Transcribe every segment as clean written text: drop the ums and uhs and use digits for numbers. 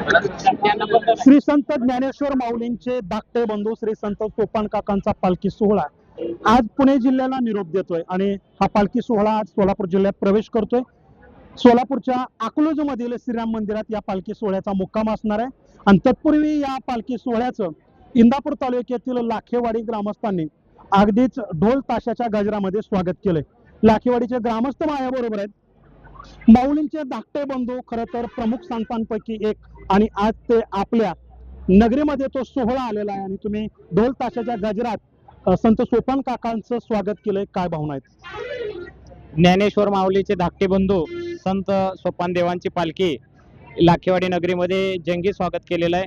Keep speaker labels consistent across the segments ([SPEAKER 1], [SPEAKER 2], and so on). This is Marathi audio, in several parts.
[SPEAKER 1] श्री संत ज्ञानेश्वर माऊलींचे धाकटे बंधू श्री संत सोपान काकांचा पालखी सोहळा आज पुणे जिल्ह्याला निरोप देतोय आणि हा पालखी सोहळा आज सोलापूर जिल्ह्यात प्रवेश करतोय। सोलापूरच्या अकलूज मधील श्रीराम मंदिरात या पालखी सोहळ्याचा मुक्काम असणार आहे आणि तत्पूर्वी या पालखी सोहळ्याचं इंदापूर तालुक्यातील लाखेवाडी ग्रामस्थांनी अगदीच ढोल ताशाच्या गजरामध्ये स्वागत केलंय। लाखेवाडीचे ग्रामस्थ माझ्याबरोबर आहेत। माऊलींचे धाकटे बंधू खरं तर प्रमुख संतांपैकी एक आणि आज ते आपल्या नगरीमध्ये तो सोहळा आलेला आहे आणि तुम्ही ढोल ताशाच्या गजरात संत सोपान काकांचं स्वागत केलंय, काय भावना आहेत?
[SPEAKER 2] ज्ञानेश्वर माऊलीचे धाकटे बंधू संत सोपान देवांची पालखी लाखेवाडी नगरीमध्ये जंगी स्वागत केलेलं आहे।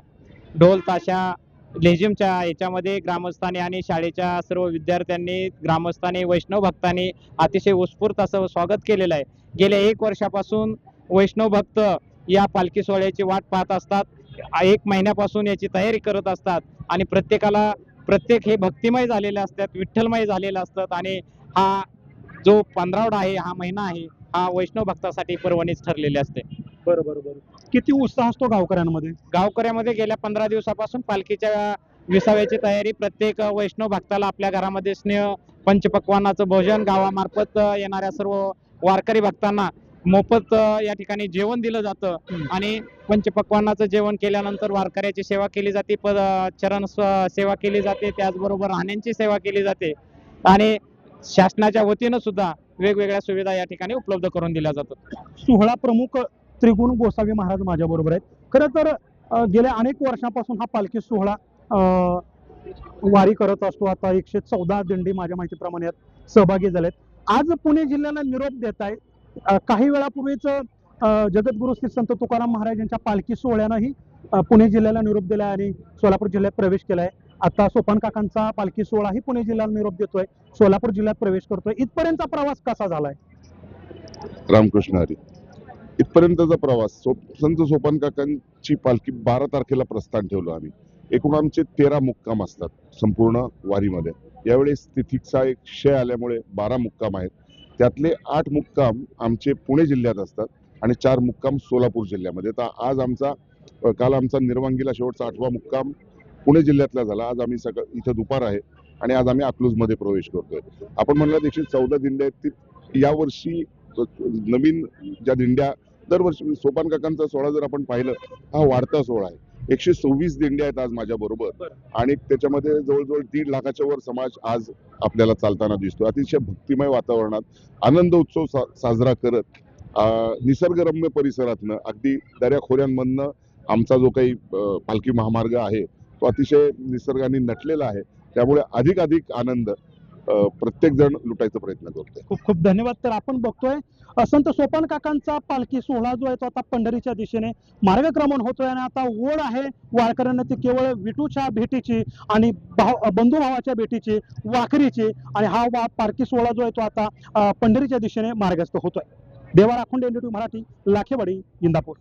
[SPEAKER 2] ढोल ताशा लेझिमच्या याच्यामध्ये ग्रामस्थांनी आणि शाळेच्या सर्व विद्यार्थ्यांनी ग्रामस्थांनी वैष्णव भक्तांनी अतिशय उत्स्फूर्त असं स्वागत केलेलं आहे। गेल्या 1 वर्षापासून वैष्णव भक्त या पालखी सोहळ्याची वाट पाहत असतात। 1 महिन्यापासून याची तयारी करत असतात आणि प्रत्येक हे भक्तिमय झालेले असतात, विठ्ठलमय झालेले असतात आणि हा जो 15वडा आहे, हा महिना आहे, हा वैष्णव भक्तासाठी पर्वणीच ठरलेले असते।
[SPEAKER 1] बरोबर। किती उत्साह असतो गावकऱ्यांमध्ये?
[SPEAKER 2] गावकऱ्यामध्ये गेल्या 15 दिवसापासून पालखीच्या विसाव्याची तयारी, प्रत्येक वैष्णव भक्ताला आपल्या घरामध्ये स्नेह पंचपक्वान्नाचं भोजन, गावामार्फत येणाऱ्या सर्व वारकरी भक्तांना मोफत या ठिकाणी जेवण दिलं जातं आणि पंचपक्वान्नाचं जेवण केल्यानंतर वारकऱ्याची सेवा केली जाते, चरण सेवा केली जाते, त्याचबरोबर राहण्यांची सेवा केली जाते आणि शासनाच्या वतीनं सुद्धा वेगवेगळ्या सुविधा या ठिकाणी उपलब्ध करून दिल्या जातात।
[SPEAKER 1] सोहळा प्रमुख त्रिगुण गोसावी महाराज माझ्या बरोबर आहेत। खरं तर गेल्या अनेक वर्षांपासून हा पालखी सोहळा वारी करत असतो। आता 114 दिंडी माझ्या माहितीप्रमाणे यात सहभागी झालेत। आज पुणे जिल्ह्याला निरोप देत आहे। काही वेळापूर्वीच जगद्गुरु श्री संत तुकाराम महाराज यांच्या पालखी सोहळ्यानंही पुणे जिल्ह्याला निरोप दिला आणि सोलापूर जिल्ह्यात प्रवेश केलाय। आता सोपान काकांचा पालखी सोहळाही पुणे जिल्ह्याला निरोप देतोय, सोलापूर जिल्ह्यात प्रवेश करतोय। इथपर्यंतचा प्रवास कसा झालाय?
[SPEAKER 3] रामकृष्ण हरी। इथपर्यंतचा प्रवास संत सोपान काकांची पालखी 12 तारखेला प्रस्थान ठेवलं आम्ही। एकूण आमचे 13 मुक्काम असतात संपूर्ण वारीमध्ये। यावेळेस तिथीचा एक क्षय आल्यामुळे 12 मुक्काम आहेत। त्यातले 8 मुक्काम आमचे पुणे जिल्ह्यात असतात आणि 4 मुक्काम सोलापूर जिल्ह्यामध्ये। तर आज काल आमचा निर्वांगीला शेवटचा 8वा मुक्काम पुणे जिल्ह्यातला झाला। आज आम्ही इथं दुपार आहे आणि आज आम्ही अकलूजमध्ये प्रवेश करतोय। आपण म्हणलं 114 दिंड्या आहेत, यावर्षी नवीन ज्या दिंड्या दरवर्षी सोपान काकांचा सोहळा जर आपण पाहिलं, हा वाढता सोहळा आहे। 126 दिंड्या आहेत आज माझ्या बरोबर आणि त्याच्यामध्ये जवळजवळ 1.5 लाखाच्या वर समाज आज आपल्याला चालताना दिसतो। अतिशय भक्तिमय वातावरणात आनंद उत्सव साजरा करत निसर्गरम्य परिसरातनं अगदी दऱ्याखोऱ्यांमधनं आमचा जो काही पालखी महामार्ग आहे तो अतिशय निसर्गाने नटलेला आहे। त्यामुळे अधिक आनंद प्रत्येक जण लुटायचा प्रयत्न करतोय।
[SPEAKER 1] खूप खूप धन्यवाद। तर आपण बघतोय संत सोपान काकांचा पालखी सोहळा जो आहे तो आता पंढरीच्या दिशेने मार्गक्रमण होतोय आणि आता ओढ आहे वारकऱ्यांना ती केवळ विठूच्या भेटीची आणि बंधू भावाच्या भेटीची, वाखरीची आणि हा पालखी सोहळा जो आहे तो आता पंढरीच्या दिशेने मार्गस्थ होतोय। देवा राखुंडे, NDTV मराठी, लाखेवाडी, इंदापूर।